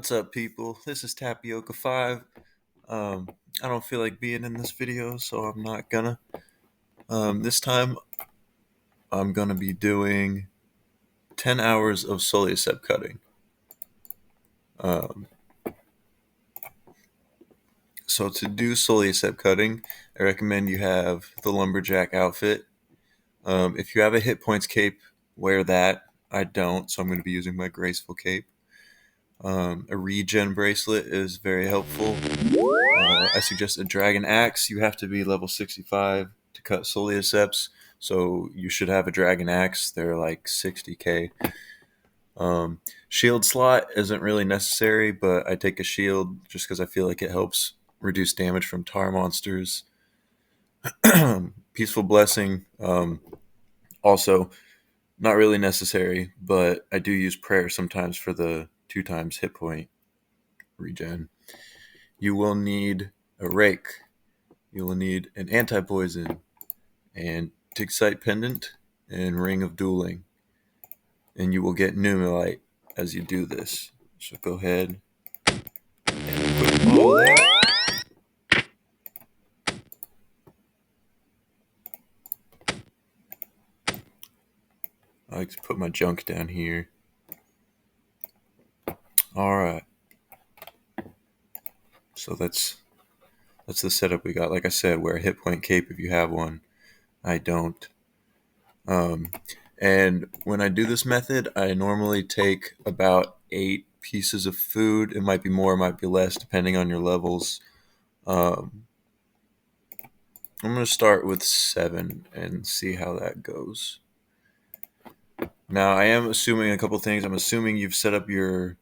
What's up, people? This is Tapioca 5. Um, I don't feel like being in this video, so I'm not gonna. This time, I'm gonna be doing 10 hours of Sulliuscep cutting. Um, so to do Sulliuscep cutting, I recommend you have the lumberjack outfit. If you have a hit points cape, wear that. I don't, so I'm going to be using my graceful cape. A regen bracelet is very helpful. I suggest a dragon axe. You have to be level 65 to cut Sulliusceps, so you should have a dragon axe. They're like 60k. Shield slot isn't really necessary, but I take a shield just because I feel like it helps reduce damage from tar monsters. Peaceful blessing, also not really necessary, but I do use prayer sometimes for the 2 times hit point regen. You will need a rake. You will need an anti-poison and Tig-Sight pendant and ring of dueling. And you will get Numilite as you do this. So go ahead and put all that. I like to put my junk down here. Alright. So that's the setup we got. Like I said, wear a hit point cape if you have one. I don't. And when I do this method, I normally take about 8 pieces of food. It might be more, it might be less, depending on your levels. I'm going to start with 7 and see how that goes. Now, I am assuming a couple things. I'm assuming you've set up the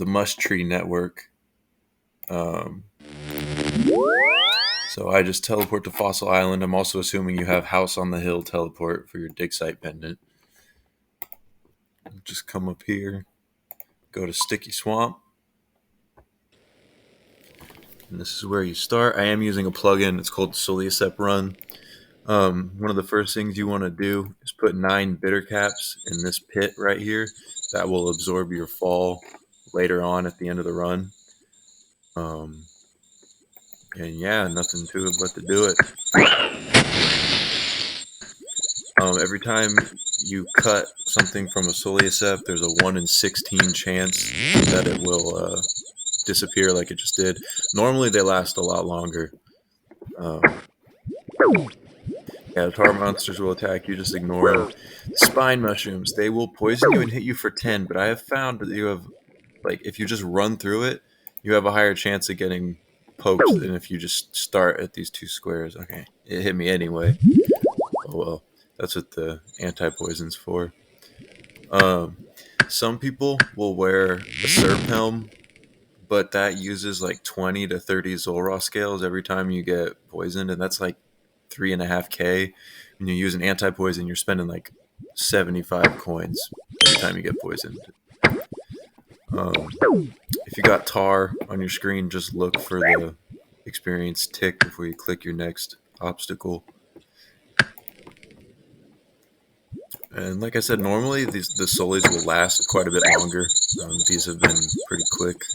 must tree network. So I just teleport to Fossil Island. I'm also assuming you have House on the Hill teleport for your Dig-Sight pendant. Just come up here, go to Sticky Swamp. And this is where you start. I am using a plugin. It's called Sulliuscep Run. One of the first things you want to do is put 9 bitter caps in this pit right here. That will absorb your fall later on at the end of the run. And yeah, nothing to it but to do it. Every time you cut something from a Sulliuscep, there's a 1 in 16 chance that it will disappear like it just did. Normally they last a lot longer. Yeah, tar monsters will attack you, just ignore them. Spine mushrooms, they will poison you and hit you for 10, but I have found that you have, like, if you just run through it, you have a higher chance of getting poked than if you just start at these 2 squares. Okay, it hit me anyway. Oh well, that's what the anti-poison's for. Some people will wear a Serp helm, but that uses like 20 to 30 Zolra scales every time you get poisoned, and that's like 3.5k. When you use an anti-poison, you're spending like 75 coins every time you get poisoned. If you got tar on your screen, just look for the experience tick before you click your next obstacle. And like I said, normally the Sullies will last quite a bit longer. These have been pretty quick.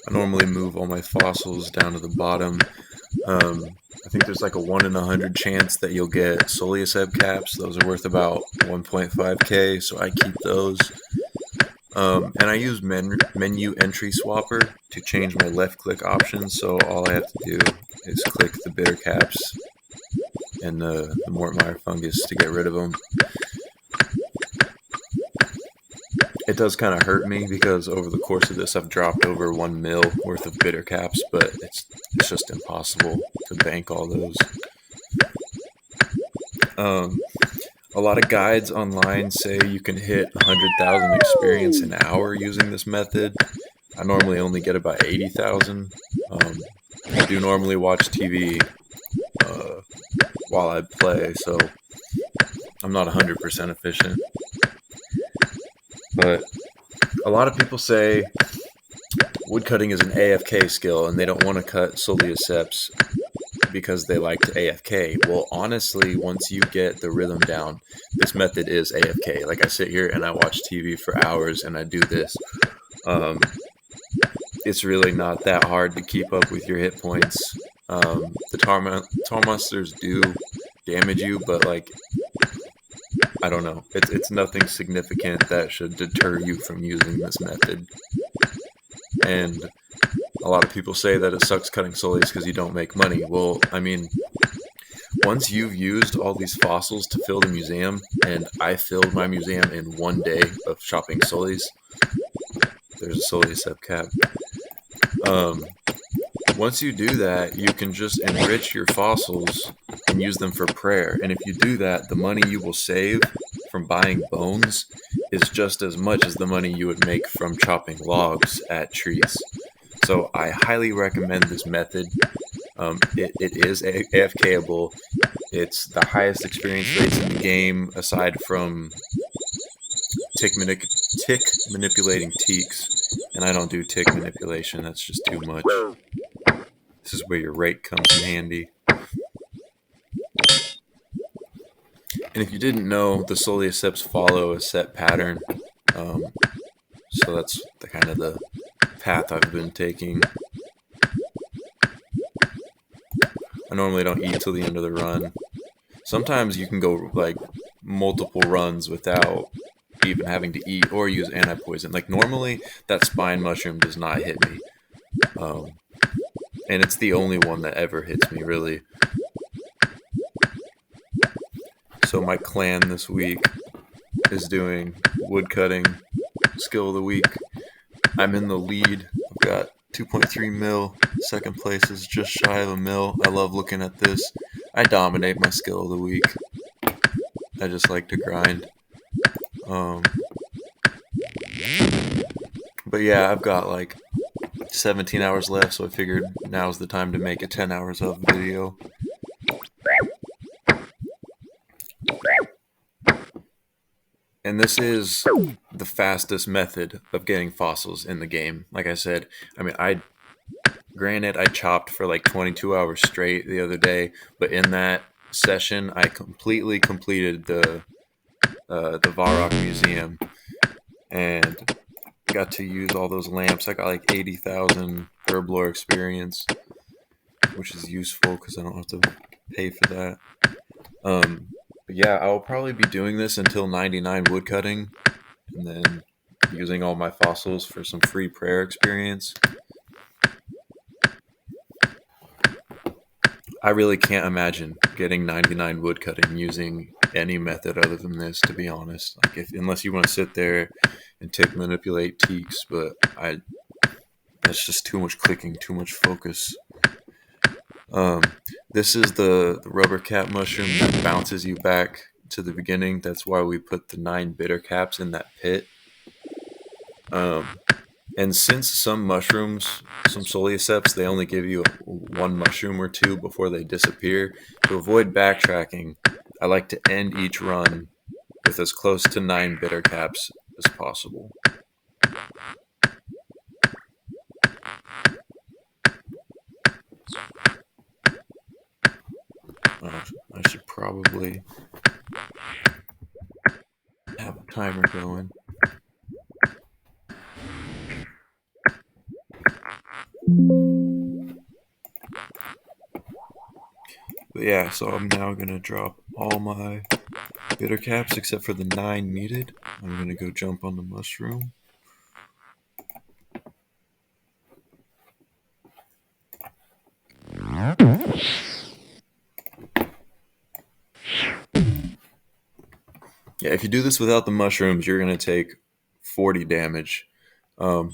I normally move all my fossils down to the bottom. I think there's like a 1 in 100 chance that you'll get Sulliuscep caps. Those are worth about 1.5k, so I keep those. And I use menu entry swapper to change my left click options, so all I have to do is click the bitter caps and the Mortmire fungus to get rid of them. It does kind of hurt me because over the course of this I've dropped over 1 mil worth of bitter caps, but it's just impossible to bank all those. A lot of guides online say you can hit 100,000 experience an hour using this method. I normally only get about 80,000. I do normally watch TV while I play, so I'm not 100% efficient. But a lot of people say woodcutting is an AFK skill and they don't want to cut Sulliusceps because they like to AFK. Well, honestly, once you get the rhythm down, this method is AFK. Like I sit here and I watch TV for hours and I do this. Um, it's really not that hard to keep up with your hit points. The tar monsters do damage you, but like I don't know, it's nothing significant that should deter you from using this method. And a lot of people say that it sucks cutting solis because you don't make money. Well, I mean, once you've used all these fossils to fill the museum, and I filled my museum in 1 day of chopping solis. There's a Sulliuscep cap. Once you do that, you can just enrich your fossils and use them for prayer. And if you do that, the money you will save from buying bones is just as much as the money you would make from chopping logs at trees. So I highly recommend this method. It is AFKable. It's the highest experience rates in the game, aside from tick manipulating teaks. And I don't do tick manipulation. That's just too much. This is where your rate comes in handy. And if you didn't know, the Sulliusceps follow a set pattern. So that's the kind of the path I've been taking. I normally don't eat till the end of the run. Sometimes you can go like multiple runs without even having to eat or use anti-poison. Like normally that spine mushroom does not hit me. And it's the only one that ever hits me, really. So my clan this week is doing woodcutting skill of the week. I'm in the lead. I've got 2.3 mil. Second place is just shy of a mil. I love looking at this. I dominate my skill of the week. I just like to grind. But yeah, I've got like 17 hours left, so I figured now's the time to make a 10 hours of video. And this is the fastest method of getting fossils in the game. Like I said, I mean, granted, I chopped for like 22 hours straight the other day, but in that session, I completely completed the Varrock Museum and got to use all those lamps. I got like 80,000 herblore experience, which is useful because I don't have to pay for that. But yeah, I'll probably be doing this until 99 woodcutting, and then using all my fossils for some free prayer experience. I really can't imagine getting 99 woodcutting using any method other than this, to be honest. Like unless you want to sit there and tick manipulate teaks, but that's just too much clicking, too much focus. This is the rubber cap mushroom that bounces you back to the beginning. That's why we put the 9 bitter caps in that pit. And since some mushrooms, some Sulliusceps, they only give you 1 mushroom or 2 before they disappear. To avoid backtracking, I like to end each run with as close to 9 bitter caps as possible. I should probably have a timer going. But yeah, so I'm now going to drop all my bitter caps except for the 9 needed. I'm going to go jump on the mushroom. Yeah, if you do this without the mushrooms, you're going to take 40 damage. One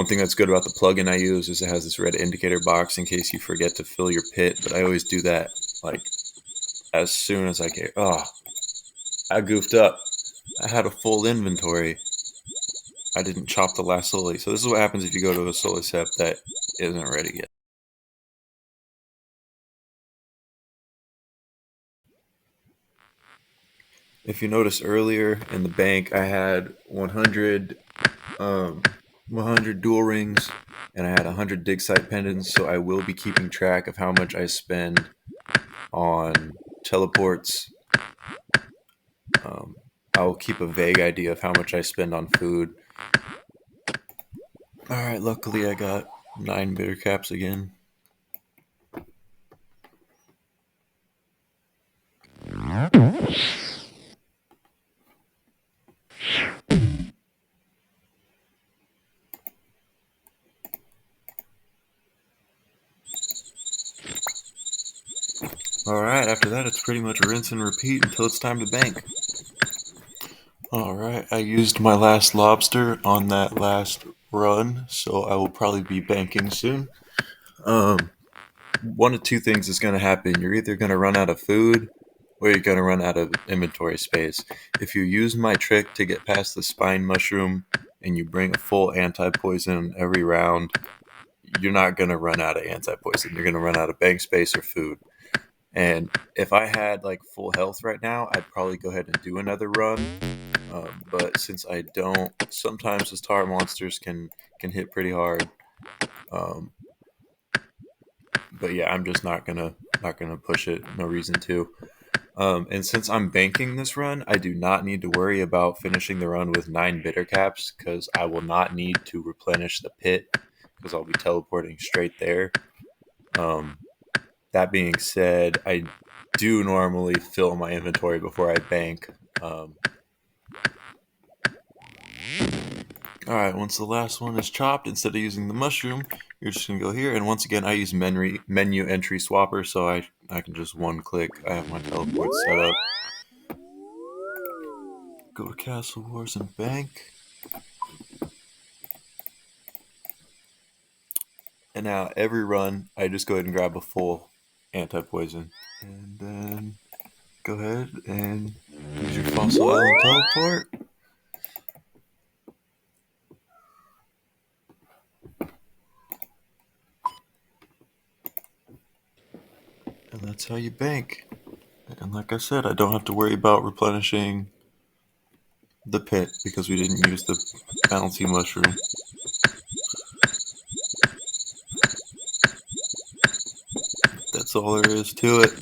thing that's good about the plugin I use is it has this red indicator box in case you forget to fill your pit, but I always do that like as soon as I get. Oh, I goofed up. I had a full inventory. I didn't chop the last Sully. So this is what happens if you go to a Sulliuscep that isn't ready yet. If you notice earlier in the bank, I had 100 dual rings, and I had 100 dig site pendants, so I will be keeping track of how much I spend on teleports. I will keep a vague idea of how much I spend on food. Alright, luckily I got 9 bitter caps again. Alright, after that it's pretty much rinse and repeat until it's time to bank. Alright, I used my last lobster on that last run, so I will probably be banking soon. One of two things is going to happen. You're either going to run out of food or you're going to run out of inventory space. If you use my trick to get past the spine mushroom and you bring a full anti-poison every round, you're not going to run out of anti-poison. You're going to run out of bank space or food. And if I had like full health right now, I'd probably go ahead and do another run. But since I don't, sometimes the tar monsters can hit pretty hard. But yeah, I'm just not gonna push it. No reason to. And since I'm banking this run, I do not need to worry about finishing the run with 9 bitter caps because I will not need to replenish the pit because I'll be teleporting straight there. That being said, I do normally fill my inventory before I bank. Alright, once the last one is chopped, instead of using the mushroom, you're just going to go here. And once again, I use menu entry swapper, so I can just one click. I have my teleport set up. Go to Castle Wars and bank. And now every run, I just go ahead and grab a full anti-poison. And then go ahead and use your Fossil Island teleport. And that's how you bank. And like I said, I don't have to worry about replenishing the pit because we didn't use the bouncy mushroom. That's all there is to it.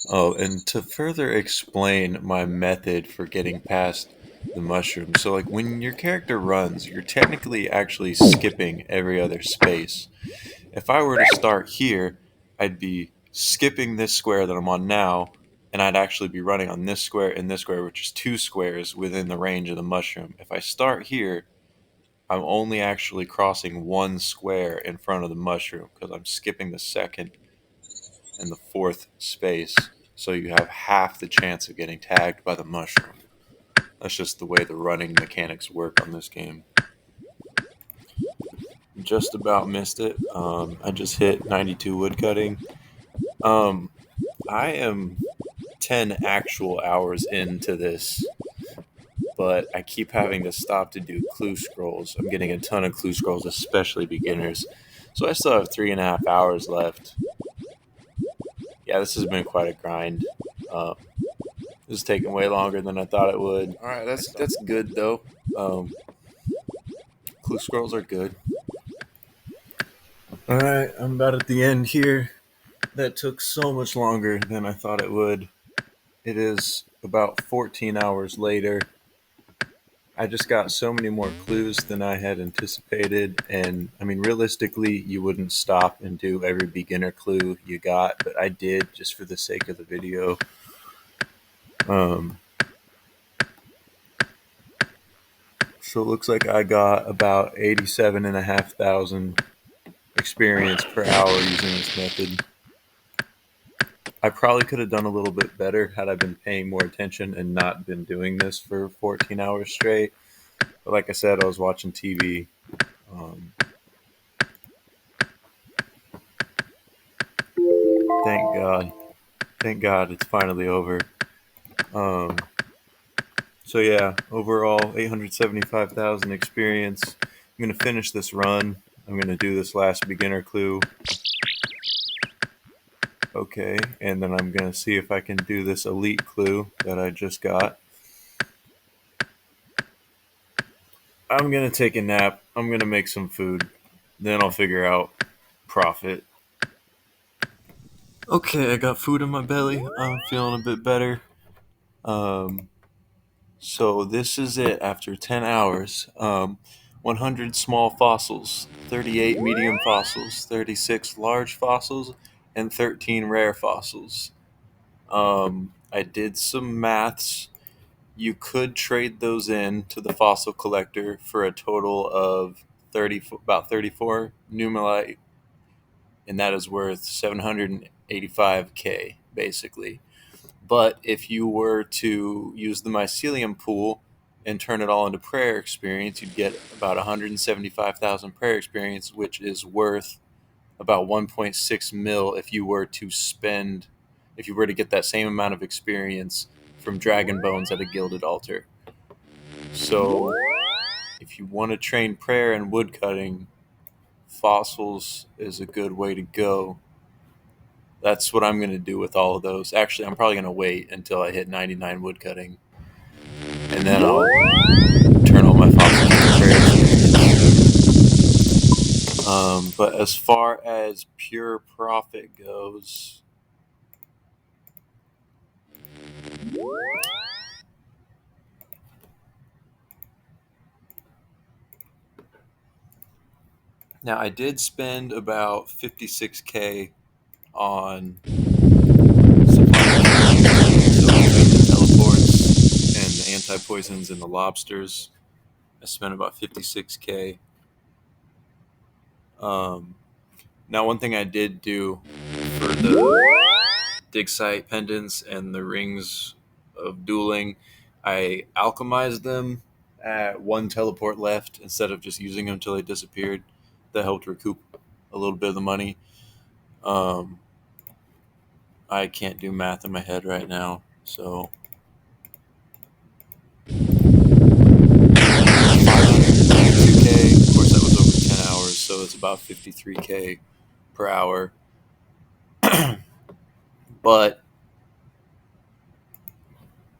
Oh, and to further explain my method for getting past the mushroom, so like when your character runs, you're technically actually skipping every other space. If I were to start here, I'd be skipping this square that I'm on now, and I'd actually be running on this square and this square, which is 2 squares within the range of the mushroom. If I start here, I'm only actually crossing 1 square in front of the mushroom because I'm skipping the second and the fourth space, so you have half the chance of getting tagged by the mushroom. That's just the way the running mechanics work on this game. Just about missed it. I just hit 92 woodcutting. I am 10 actual hours into this, but I keep having to stop to do clue scrolls. I'm getting a ton of clue scrolls, especially beginners. So I still have 3.5 hours left. Yeah, this has been quite a grind. This is taking way longer than I thought it would. All right, that's good though. Clue scrolls are good. All right, I'm about at the end here. That took so much longer than I thought it would. It is about 14 hours later. I just got so many more clues than I had anticipated. And I mean, realistically, you wouldn't stop and do every beginner clue you got, but I did just for the sake of the video. So it looks like I got about 87,500 experience per hour using this method. I probably could have done a little bit better had I been paying more attention and not been doing this for 14 hours straight. But like I said, I was watching TV. Thank God. Thank God it's finally over. Um, so yeah, overall 875,000 experience. I'm going to finish this run. I'm going to do this last beginner clue. Okay, and then I'm going to see if I can do this elite clue that I just got. I'm going to take a nap. I'm going to make some food. Then I'll figure out profit. Okay, I got food in my belly. I'm feeling a bit better. Um, so this is it after 10 hours. 100 small fossils, 38 medium fossils, 36 large fossils, and 13 rare fossils. I did some maths. You could trade those in to the fossil collector for a total of about 34 numelite, and that is worth 785K basically. But if you were to use the mycelium pool and turn it all into prayer experience, you'd get about 175,000 prayer experience, which is worth about 1.6 mil if you were to get that same amount of experience from dragon bones at a gilded altar. So if you want to train prayer and woodcutting, fossils is a good way to go. That's what I'm going to do with all of those. Actually, I'm probably going to wait until I hit 99 woodcutting, and then I'll turn all my fossils into prayer. But as far as pure profit goes, now I did spend about 56K on supply, so between the teleports and the anti-poisons and the lobsters, I spent about 56K. Um, Now, one thing I did do for the dig site pendants and the rings of dueling, I alchemized them at one teleport left instead of just using them until they disappeared. That helped recoup a little bit of the money. Um, I can't do math in my head right now, so 532K. Of course, that was over 10 hours, so it's about 53K per hour. But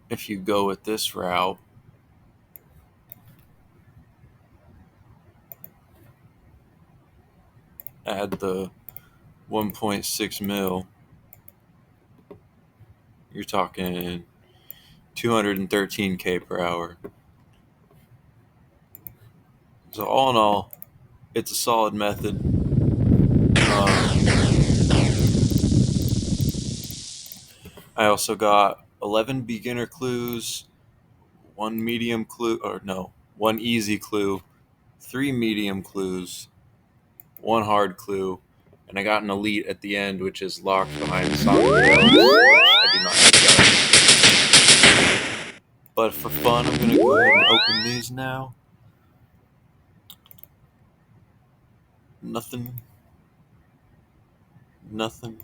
if you go with this route, add the 1.6 mil, you're talking 213K per hour. So all in all, it's a solid method. I also got 11 beginner clues, one medium clue, or no, one easy clue, three medium clues, one hard clue, and I got an elite at the end, which is locked behind the solid rails, which I do not have yet. But for fun, I'm going to go ahead and open these now. Nothing. Nothing.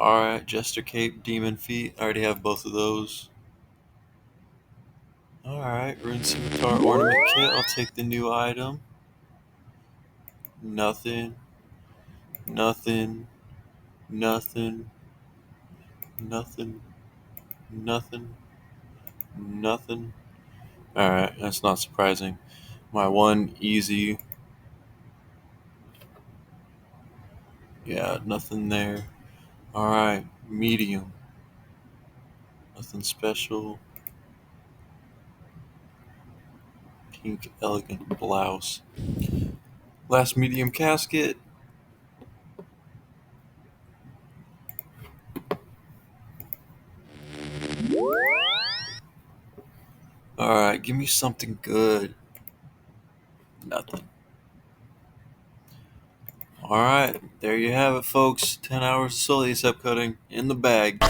Alright, Jester Cape, Demon Feet. I already have both of those. Alright, Rune Scimitar Ornament Kit. I'll take the new item. Nothing. Nothing. Nothing. Nothing. Nothing. Nothing. Alright, that's not surprising. My one easy. Yeah, nothing there. Alright, medium. Nothing special. Pink elegant blouse. Last medium casket. Alright, give me something good. Nothing. Alright, there you have it, folks. 10 hours of Sulliuscep cutting in the bag.